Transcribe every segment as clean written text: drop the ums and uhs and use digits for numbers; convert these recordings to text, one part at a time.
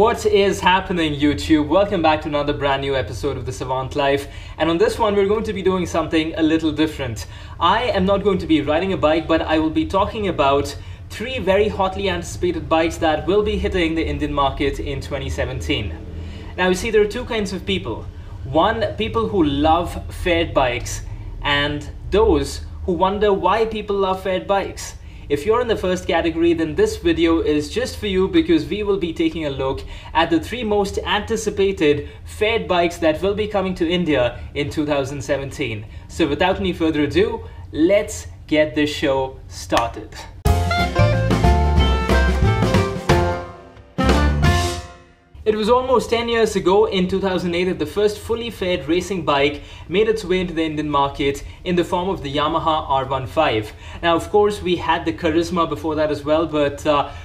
What is happening, YouTube? Welcome back to another brand new episode of the Savant Life. And on this one, we're going to be doing something a little different. I am not going to be riding a bike, but I will be talking about three very hotly anticipated bikes that will be hitting the Indian market in 2017. Now, you see, there are two kinds of people. One, people who love fared bikes, and those who wonder why people love fared bikes. If you're in the first category, then this video is just for you because we will be taking a look at the three most anticipated fared bikes that will be coming to India in 2017. So without any further ado, let's get this show started. It was almost 10 years ago in 2008 that the first fully fared racing bike made its way into the Indian market in the form of the Yamaha R15. Now, of course, we had the Charisma before that as well, but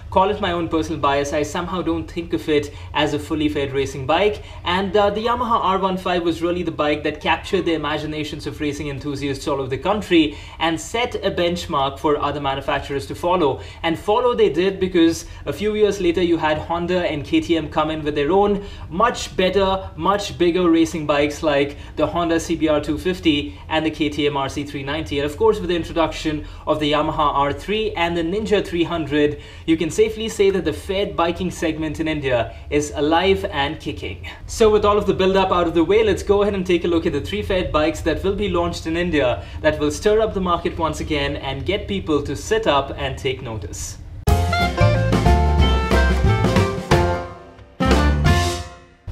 call it my own personal bias, I somehow don't think of it as a fully fared racing bike. And the Yamaha R15 was really the bike that captured the imaginations of racing enthusiasts all over the country and set a benchmark for other manufacturers to follow. And follow they did, because a few years later you had Honda and KTM come in with their own much better, much bigger racing bikes like the Honda CBR 250 and the KTM RC390. And of course, with the introduction of the Yamaha R3 and the Ninja 300, you can safely say that the fared biking segment in India is alive and kicking. So with all of the build-up out of the way, let's go ahead and take a look at the three fared bikes that will be launched in India that will stir up the market once again and get people to sit up and take notice.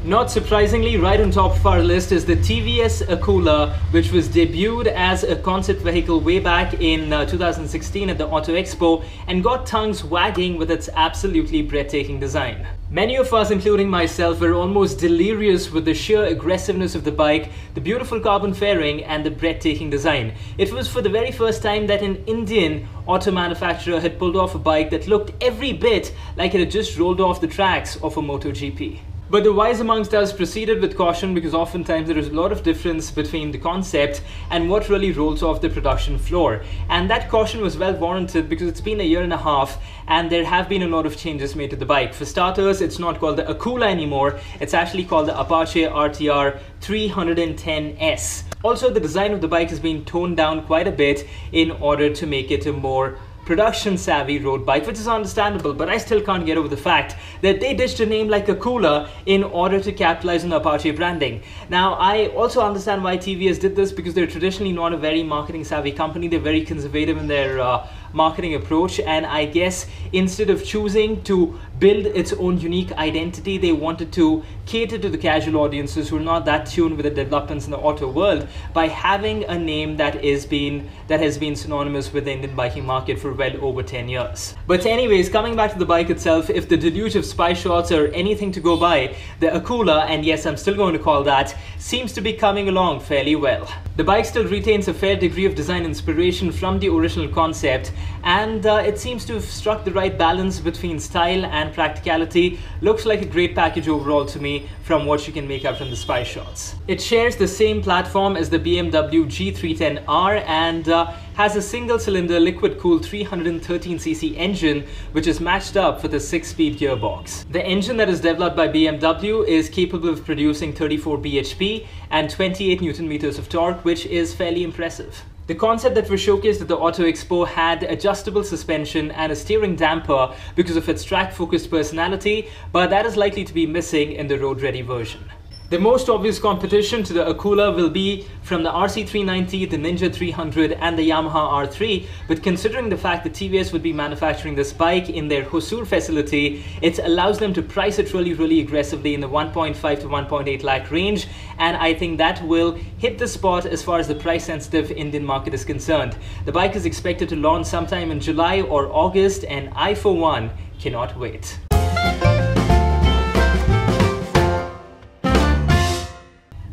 Not surprisingly, right on top of our list is the TVS Akula, which was debuted as a concept vehicle way back in 2016 at the Auto Expo and got tongues wagging with its absolutely breathtaking design. Many of us, including myself, were almost delirious with the sheer aggressiveness of the bike, the beautiful carbon fairing and the breathtaking design. It was for the very first time that an Indian auto manufacturer had pulled off a bike that looked every bit like it had just rolled off the tracks of a MotoGP. But the wise amongst us proceeded with caution, because oftentimes there is a lot of difference between the concept and what really rolls off the production floor. And that caution was well warranted, because it's been a year and a half and there have been a lot of changes made to the bike. For starters, it's not called the Akula anymore, it's actually called the Apache RTR 310S. Also, the design of the bike has been toned down quite a bit in order to make it a more production savvy road bike, which is understandable, but I still can't get over the fact that they ditched a name like Akula in order to capitalize on the Apache branding. Now, I also understand why TVS did this, because they're traditionally not a very marketing savvy company. They're very conservative in their marketing approach, and I guess instead of choosing to build its own unique identity, they wanted to cater to the casual audiences who are not that tuned with the developments in the auto world by having a name that has been synonymous with the Indian biking market for well over 10 years. But anyways, coming back to the bike itself, if the deluge of spy shots are anything to go by, the Akula, and yes, I'm still going to call that, seems to be coming along fairly well. The bike still retains a fair degree of design inspiration from the original concept, and it seems to have struck the right balance between style and practicality. Looks like a great package overall to me from what you can make out from the spy shots. It shares the same platform as the BMW G310R and has a single-cylinder liquid-cooled 313cc engine, which is matched up with a 6-speed gearbox. The engine that is developed by BMW is capable of producing 34 bhp and 28 Nm of torque, which is fairly impressive. The concept that was showcased at the Auto Expo had adjustable suspension and a steering damper because of its track-focused personality, but that is likely to be missing in the road-ready version. The most obvious competition to the Akula will be from the RC390, the Ninja 300 and the Yamaha R3, but considering the fact that TVS would be manufacturing this bike in their Hosur facility, it allows them to price it really aggressively in the 1.5 to 1.8 lakh range, and I think that will hit the spot as far as the price-sensitive Indian market is concerned. The bike is expected to launch sometime in July or August, and I, for one, cannot wait.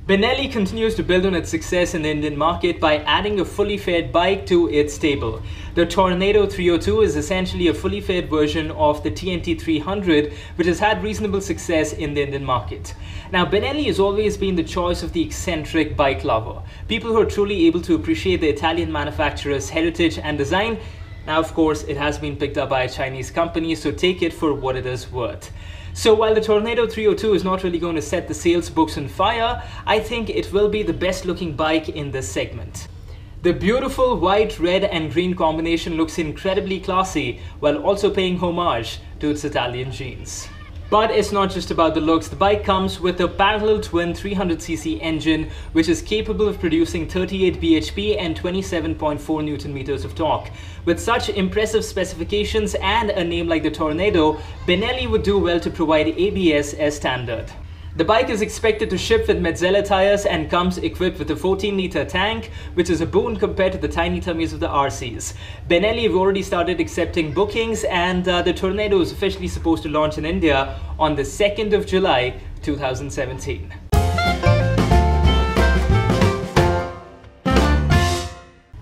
Benelli continues to build on its success in the Indian market by adding a fully fared bike to its stable. The Tornado 302 is essentially a fully fared version of the TNT 300, which has had reasonable success in the Indian market. Now, Benelli has always been the choice of the eccentric bike lover, people who are truly able to appreciate the Italian manufacturer's heritage and design. Now, of course, it has been picked up by a Chinese company, so take it for what it is worth. So while the Tornado 302 is not really going to set the sales books on fire, I think it will be the best looking bike in this segment. The beautiful white, red and green combination looks incredibly classy while also paying homage to its Italian genes. But it's not just about the looks. The bike comes with a parallel twin 300cc engine which is capable of producing 38 bhp and 27.4 Nm of torque. With such impressive specifications and a name like the Tornado, Benelli would do well to provide ABS as standard. The bike is expected to ship with Metzeler tires and comes equipped with a 14-litre tank, which is a boon compared to the tiny tummies of the RCs. Benelli have already started accepting bookings, and the Tornado is officially supposed to launch in India on the 2nd of July 2017.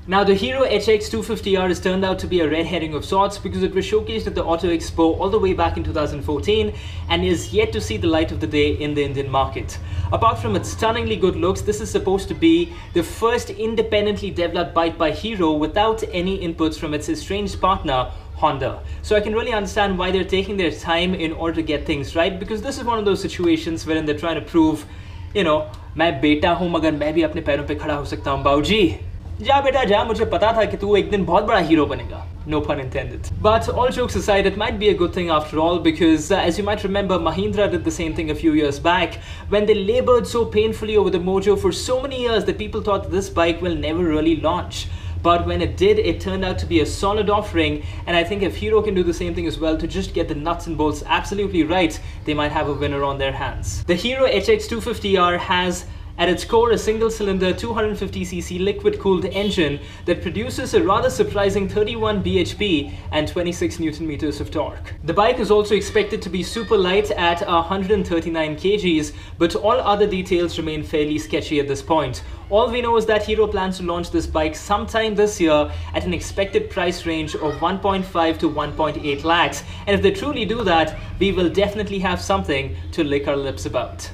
Now, the Hero HX 250R has turned out to be a red herring of sorts because it was showcased at the Auto Expo all the way back in 2014 and is yet to see the light of the day in the Indian market. Apart from its stunningly good looks, this is supposed to be the first independently developed bike by Hero without any inputs from its estranged partner, Honda. So I can really understand why they're taking their time in order to get things right, because this is one of those situations wherein they're trying to prove, you know, मैं बेटा हूँ मगर मैं भी अपने पैरों पे खड़ा हो सकता हूँ बाबूजी। जा बेटा जा, मुझे पता था कि तू एक दिन बहुत बड़ा हीरो बनेगा. No pun intended. But all jokes aside, it might be a good thing after all, because as you might remember, Mahindra did the same thing a few years back when they labored so painfully over the Mojo for so many years that people thought this bike will never really launch. But when it did, it turned out to be a solid offering, and I think if Hero can do the same thing as well to just get the nuts and bolts absolutely right, they might have a winner on their hands. The Hero HX 250R has at its core a single-cylinder 250cc liquid-cooled engine that produces a rather surprising 31 bhp and 26 Nm of torque. The bike is also expected to be super light at 139 kgs, but all other details remain fairly sketchy at this point. All we know is that Hero plans to launch this bike sometime this year at an expected price range of 1.5 to 1.8 lakhs, and if they truly do that, we will definitely have something to lick our lips about.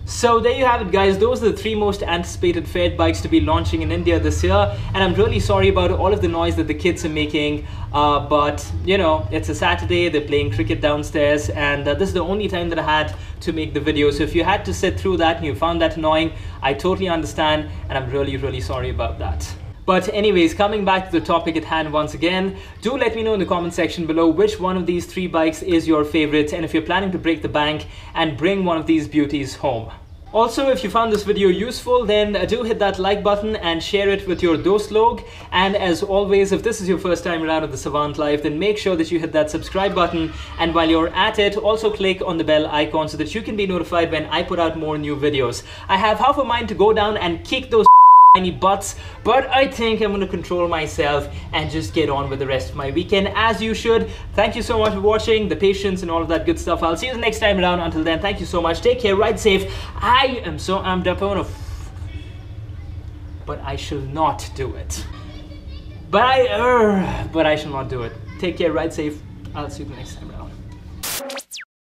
So there you have it, guys. Those are the three most anticipated Fed bikes to be launching in India this year, and I'm really sorry about all of the noise that the kids are making, but you know, it's a Saturday, they're playing cricket downstairs, and this is the only time that I had to make the video. So if you had to sit through that and you found that annoying, I totally understand, and I'm really sorry about that. But anyways, coming back to the topic at hand once again, do let me know in the comment section below which one of these three bikes is your favorite, and if you're planning to break the bank and bring one of these beauties home. Also, if you found this video useful, then do hit that like button and share it with your dost log. And as always, if this is your first time around at the Savant Life, then make sure that you hit that subscribe button. And while you're at it, also click on the bell icon so that you can be notified when I put out more new videos. I have half a mind to go down and kick those tiny butts, but I think I'm going to control myself and just get on with the rest of my weekend as you should. Thank you so much for watching, the patience and all of that good stuff. I'll see you the next time around. Until then, thank you so much. Take care, ride safe. I am so amped up. But I shall not do it. But I shall not do it. Take care, ride safe. I'll see you the next time around.